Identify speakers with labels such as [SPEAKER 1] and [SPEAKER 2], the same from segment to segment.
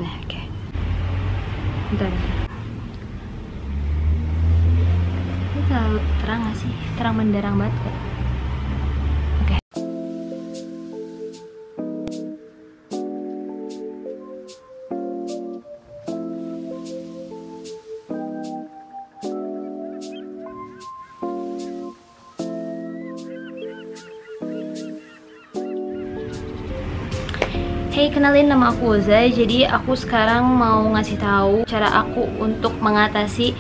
[SPEAKER 1] ya. Oke. Bentar. Ini terlalu terang gak sih? Terang menderang banget gak? Oke. Hey, kenalin, nama aku Oza. Jadi aku sekarang mau ngasih tahu cara aku untuk mengatasi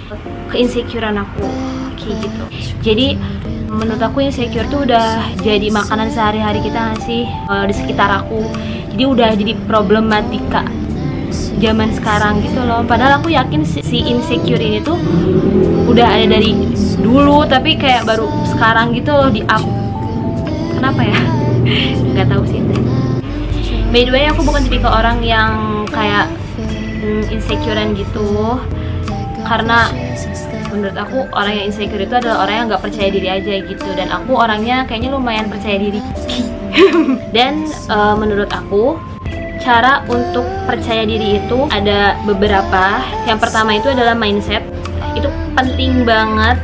[SPEAKER 1] keinsecurean aku, kayak gitu. Jadi menurut aku insecure tuh udah jadi makanan sehari-hari kita nggak sih, di sekitar aku. Jadi udah jadi problematika zaman sekarang gitu loh. Padahal aku yakin si insecure ini tuh udah ada dari dulu, tapi kayak baru sekarang gitu loh di up. Kenapa ya? Nggak tahu sih. By the way, aku bukan tipikal orang yang kayak insecurean gitu. Karena menurut aku orang yang insecure itu adalah orang yang nggak percaya diri aja gitu. Dan aku orangnya kayaknya lumayan percaya diri. Dan menurut aku cara untuk percaya diri itu ada beberapa. Yang pertama itu adalah mindset. Itu penting banget.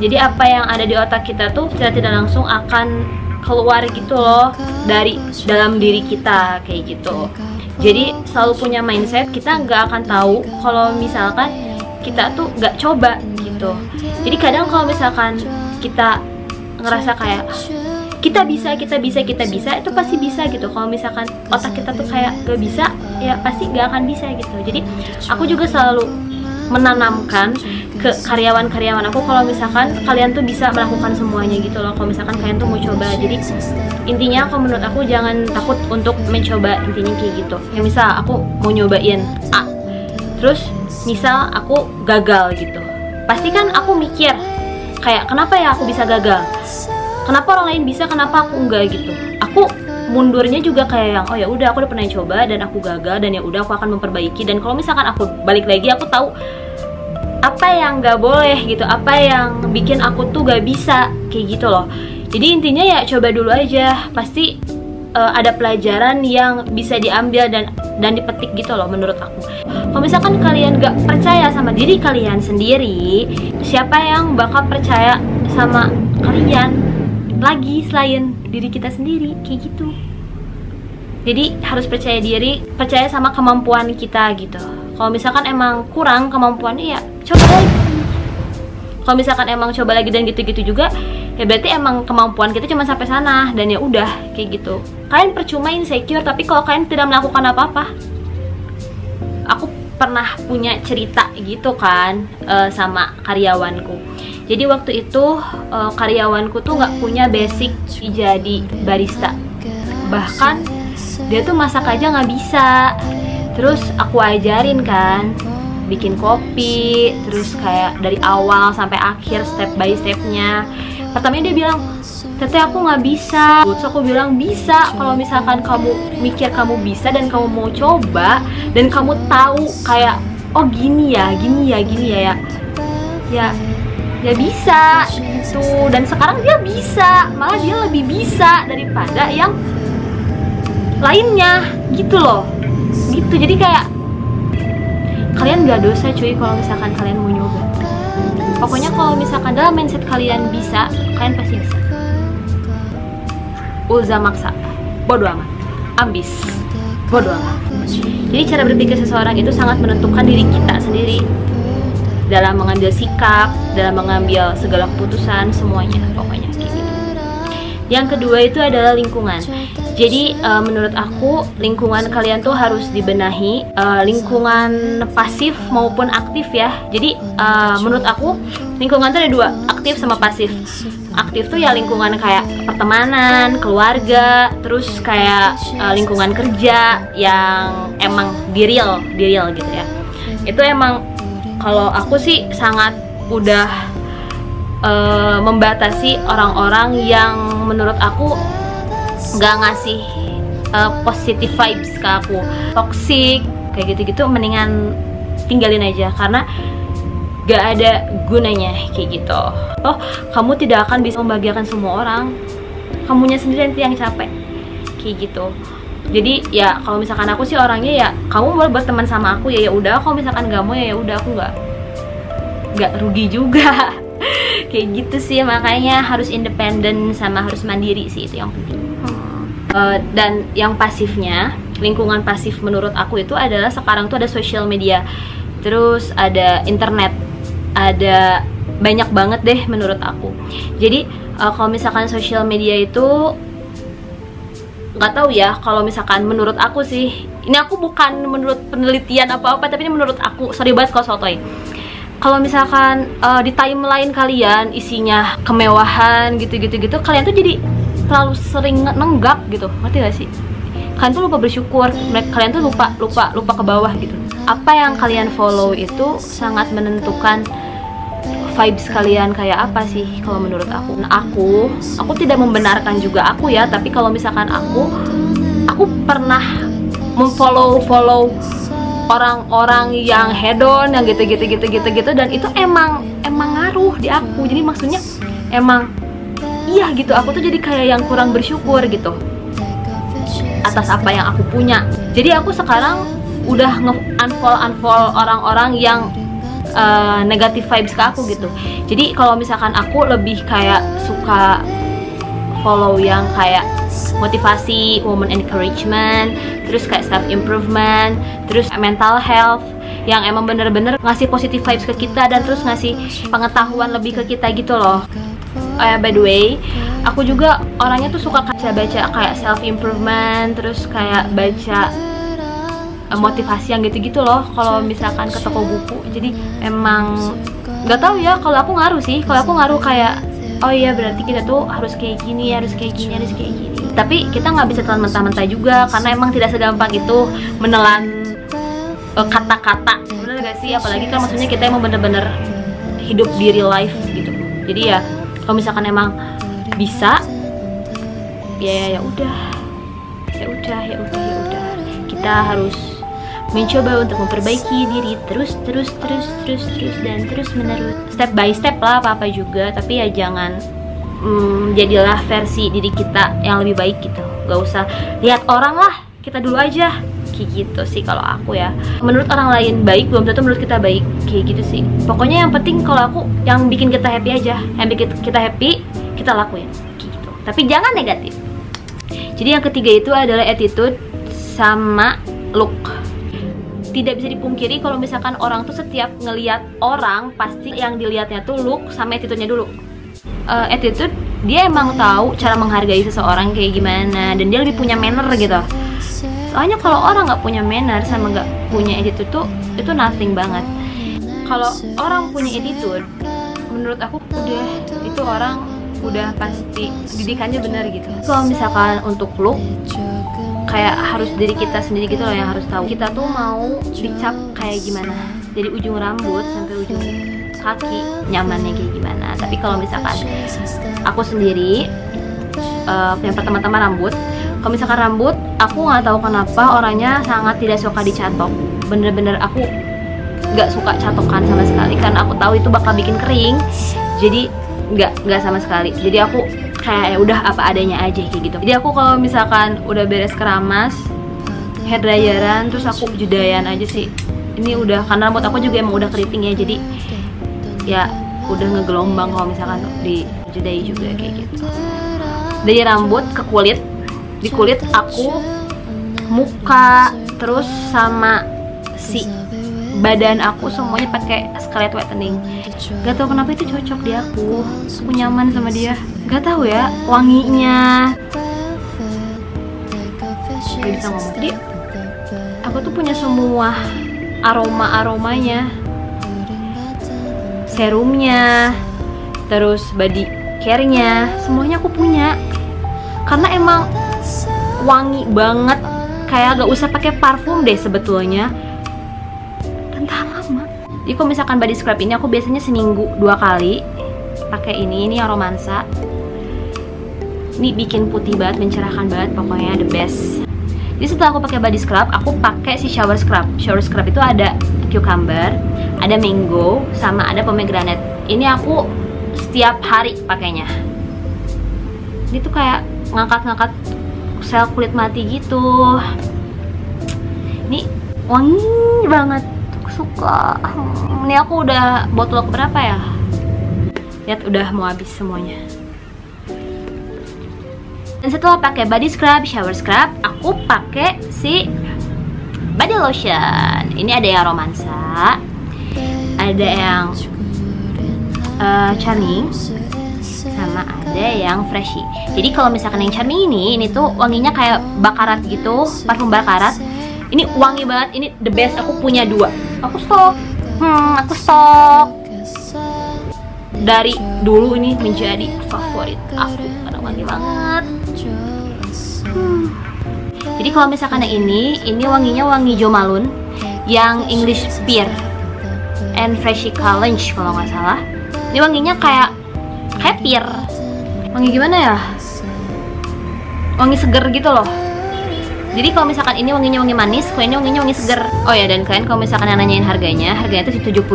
[SPEAKER 1] Jadi apa yang ada di otak kita tuh secara tidak langsung akan keluar gitu loh dari dalam diri kita, kayak gitu. Jadi selalu punya mindset, kita nggak akan tahu kalau misalkan kita tuh nggak coba gitu. Jadi kadang kalau misalkan kita ngerasa kayak kita bisa, itu pasti bisa gitu. Kalau misalkan otak kita tuh kayak gak bisa, ya pasti nggak akan bisa gitu. Jadi aku juga selalu menanamkan ke karyawan-karyawan aku kalau misalkan kalian tuh bisa melakukan semuanya gitu loh. Kalau misalkan kalian tuh mau coba, jadi intinya kalau menurut aku jangan takut untuk mencoba, intinya kayak gitu. Ya misal aku mau nyobain A, terus misal aku gagal gitu, pasti kan aku mikir kayak kenapa ya aku bisa gagal, kenapa orang lain bisa, kenapa aku enggak gitu. Aku mundurnya juga kayak yang oh ya udah aku udah pernah coba dan aku gagal, dan ya udah aku akan memperbaiki. Dan kalau misalkan aku balik lagi, aku tahu apa yang nggak boleh gitu, apa yang bikin aku tuh gak bisa, kayak gitu loh. Jadi intinya ya coba dulu aja, pasti ada pelajaran yang bisa diambil dan dipetik gitu loh menurut aku. Kalau misalkan kalian gak percaya sama diri kalian sendiri, siapa yang bakal percaya sama kalian lagi selain diri kita sendiri, kayak gitu. Jadi harus percaya diri, percaya sama kemampuan kita gitu. Kalau misalkan emang kurang kemampuannya, ya coba lagi. Kalau misalkan emang coba lagi dan gitu-gitu juga, ya berarti emang kemampuan kita cuma sampai sana, dan ya udah kayak gitu. Kalian percuma insecure tapi kalau kalian tidak melakukan apa-apa. Aku pernah punya cerita gitu kan sama karyawanku. Jadi waktu itu karyawanku tuh nggak punya basic jadi barista. Bahkan dia tuh masak aja nggak bisa. Terus aku ajarin kan, bikin kopi, terus kayak dari awal sampai akhir step by stepnya. Pertamanya dia bilang, "Teteh, aku nggak bisa." Terus aku bilang, "Bisa kalau misalkan kamu mikir kamu bisa dan kamu mau coba dan kamu tahu kayak oh gini ya bisa gitu." Dan sekarang dia bisa, malah dia lebih bisa daripada yang lainnya gitu loh. Gitu, jadi kayak kalian gak dosa cuy kalau misalkan kalian mau nyoba. Pokoknya kalau misalkan dalam mindset kalian bisa, kalian pasti bisa. Uza maksa, bodo amat. Ambis, bodo amat. Jadi cara berpikir seseorang itu sangat menentukan diri kita sendiri dalam mengambil sikap, dalam mengambil segala keputusan, semuanya pokoknya kayak gitu. Yang kedua itu adalah lingkungan. Jadi menurut aku lingkungan kalian tuh harus dibenahi, lingkungan pasif maupun aktif ya. Jadi menurut aku lingkungan tuh ada dua, aktif sama pasif. Aktif tuh ya lingkungan kayak pertemanan, keluarga, terus kayak lingkungan kerja yang emang di real gitu ya. Itu emang kalau aku sih sangat udah membatasi orang-orang yang menurut aku nggak ngasih positive vibes ke aku, toxic kayak gitu-gitu, mendingan tinggalin aja karena gak ada gunanya kayak gitu. Oh, kamu tidak akan bisa membahagiakan semua orang, kamunya sendiri nanti yang capek kayak gitu. Jadi ya kalau misalkan aku sih orangnya ya kamu boleh berteman sama aku ya udah, kalau misalkan gak mau ya udah, aku nggak rugi juga. Kayak gitu sih, makanya harus independen sama harus mandiri sih, itu yang penting. Dan yang pasifnya, lingkungan pasif menurut aku itu adalah sekarang tuh ada social media, terus ada internet, ada banyak banget deh menurut aku. Jadi kalau misalkan social media itu nggak tahu ya, kalau misalkan menurut aku sih, ini aku bukan menurut penelitian apa-apa, tapi ini menurut aku, sorry banget kalau sotoy. Kalau misalkan di timeline kalian isinya kemewahan gitu-gitu, kalian tuh jadi terlalu sering nenggak gitu, ngerti gak sih? Kalian tuh lupa bersyukur, kalian tuh lupa ke bawah gitu. Apa yang kalian follow itu sangat menentukan vibes kalian kayak apa sih kalau menurut aku. Nah, aku tidak membenarkan juga aku ya, tapi kalau misalkan aku pernah memfollow orang-orang yang hedon, yang gitu, dan itu emang ngaruh di aku. Jadi maksudnya emang iya gitu, aku tuh jadi kayak yang kurang bersyukur gitu atas apa yang aku punya. Jadi aku sekarang udah nge-unfollow orang-orang yang negatif vibes ke aku gitu. Jadi kalau misalkan aku lebih kayak suka follow yang kayak motivasi, woman encouragement, terus kayak self improvement, terus mental health, yang emang bener-bener ngasih positive vibes ke kita dan terus ngasih pengetahuan lebih ke kita gitu loh. By the way, aku juga orangnya tuh suka baca kayak self improvement, terus kayak baca motivasi yang gitu-gitu loh kalau misalkan ke toko buku. Jadi emang nggak tahu ya, kalau aku ngaruh sih, kalau aku ngaruh kayak oh iya berarti kita tuh harus kayak gini, harus kayak gini. Tapi kita nggak bisa telan mentah-mentah juga, karena emang tidak segampang itu menelan kata-kata, bener gak sih? Apalagi kan maksudnya kita emang bener-bener hidup di real life gitu. Jadi ya kalau misalkan emang bisa ya udah kita harus mencoba untuk memperbaiki diri terus dan terus menerus, step by step lah apa juga. Tapi ya jangan jadilah versi diri kita yang lebih baik gitu, gak usah lihat orang lah, kita dulu aja, kayak gitu sih kalau aku ya. Menurut orang lain baik belum tentu menurut kita baik, kayak gitu sih. Pokoknya yang penting kalau aku yang bikin kita happy aja, yang bikin kita happy kita lakuin kayak gitu, tapi jangan negatif. Jadi yang ketiga itu adalah attitude sama look. Tidak bisa dipungkiri kalau misalkan orang tuh setiap ngelihat orang pasti yang dilihatnya tuh look sama attitude-nya dulu. Attitude, dia emang tahu cara menghargai seseorang kayak gimana, dan dia lebih punya manner gitu. Soalnya kalau orang nggak punya manner sama nggak punya attitude tuh itu nothing banget. Kalau orang punya attitude, menurut aku itu orang udah pasti didikannya bener gitu. Kalau misalkan untuk look, kayak harus diri kita sendiri gitu loh yang harus tahu kita tuh mau dicap kayak gimana, dari ujung rambut sampai ujung kaki nyamannya kayak gimana. Tapi kalau misalkan aku sendiri yang pertama-tama rambut, kalau misalkan rambut aku nggak tahu kenapa orangnya sangat tidak suka dicatok. Bener-bener aku nggak suka catokan sama sekali, karena aku tahu itu bakal bikin kering. Jadi nggak sama sekali. Jadi aku kayak ya udah apa adanya aja kayak gitu. Jadi aku kalau misalkan udah beres keramas, hair dryeran, terus aku judayan aja sih. Ini udah, karena rambut aku juga emang udah keriting ya, jadi ya udah ngegelombang kalau misalkan di judai juga kayak gitu. Dari rambut ke kulit, di kulit aku muka terus sama si badan aku semuanya pakai Scarlett whitening. Gak tau kenapa itu cocok di aku nyaman sama dia. Gak tahu ya, wanginya. Gak bisa ngomong. Jadi aku tuh punya semua aromanya, serumnya, terus body care-nya, semuanya aku punya. Karena emang wangi banget, kayak gak usah pakai parfum deh sebetulnya. Tahan lama. Jadi kalau misalkan body scrub ini aku biasanya seminggu 2 kali pakai ini yang romansa. Ini bikin putih banget, mencerahkan banget, pokoknya the best. Jadi setelah aku pakai body scrub, aku pakai si shower scrub. Shower scrub itu ada cucumber, ada mango, sama ada pomegranate. Ini aku setiap hari pakainya. Ini tuh kayak ngangkat sel kulit mati gitu. Ini wangi banget, aku suka. Ini aku udah botol keberapa ya? Lihat udah mau habis semuanya. Dan setelah pakai body scrub, shower scrub, aku pakai si body lotion. Ini ada yang romansa, ada yang charming, sama ada yang freshy. Jadi kalau misalkan yang charming ini tuh wanginya kayak bakarat gitu, parfum bakarat. Ini wangi banget, ini the best. Aku punya 2. Aku stok. Aku stok. Dari dulu ini menjadi favorit aku karena wangi banget. Jadi kalau misalkan yang ini wanginya wangi Jo Malone yang English Pear and Freshy Challenge kalau nggak salah. Ini wanginya kayak pear. Wangi gimana ya? Wangi seger gitu loh. Jadi kalau misalkan ini wanginya wangi manis, kalau ini wanginya wangi seger. Oh ya, dan kalian kalau misalkan nanyain harganya itu 75.000.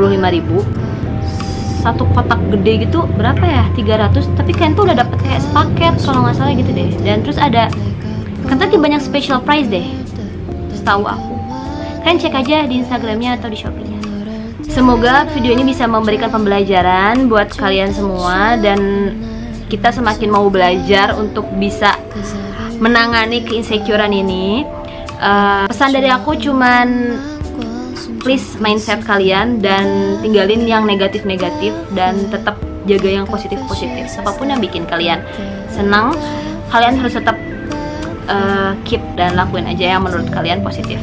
[SPEAKER 1] Satu kotak gede gitu berapa ya? 300. Tapi kalian tuh udah dapet kayak sepaket kalau nggak salah gitu deh. Dan terus ada kan tadi banyak special price deh, setahu aku. Kalian cek aja di Instagramnya atau di Shopee-nya. Semoga video ini bisa memberikan pembelajaran buat kalian semua, dan kita semakin mau belajar untuk bisa menangani keinsecurean ini. Pesan dari aku cuman please mindset kalian dan tinggalin yang negatif-negatif dan tetap jaga yang positif-positif. Apapun yang bikin kalian senang, kalian harus tetap keep dan lakuin aja yang menurut kalian positif.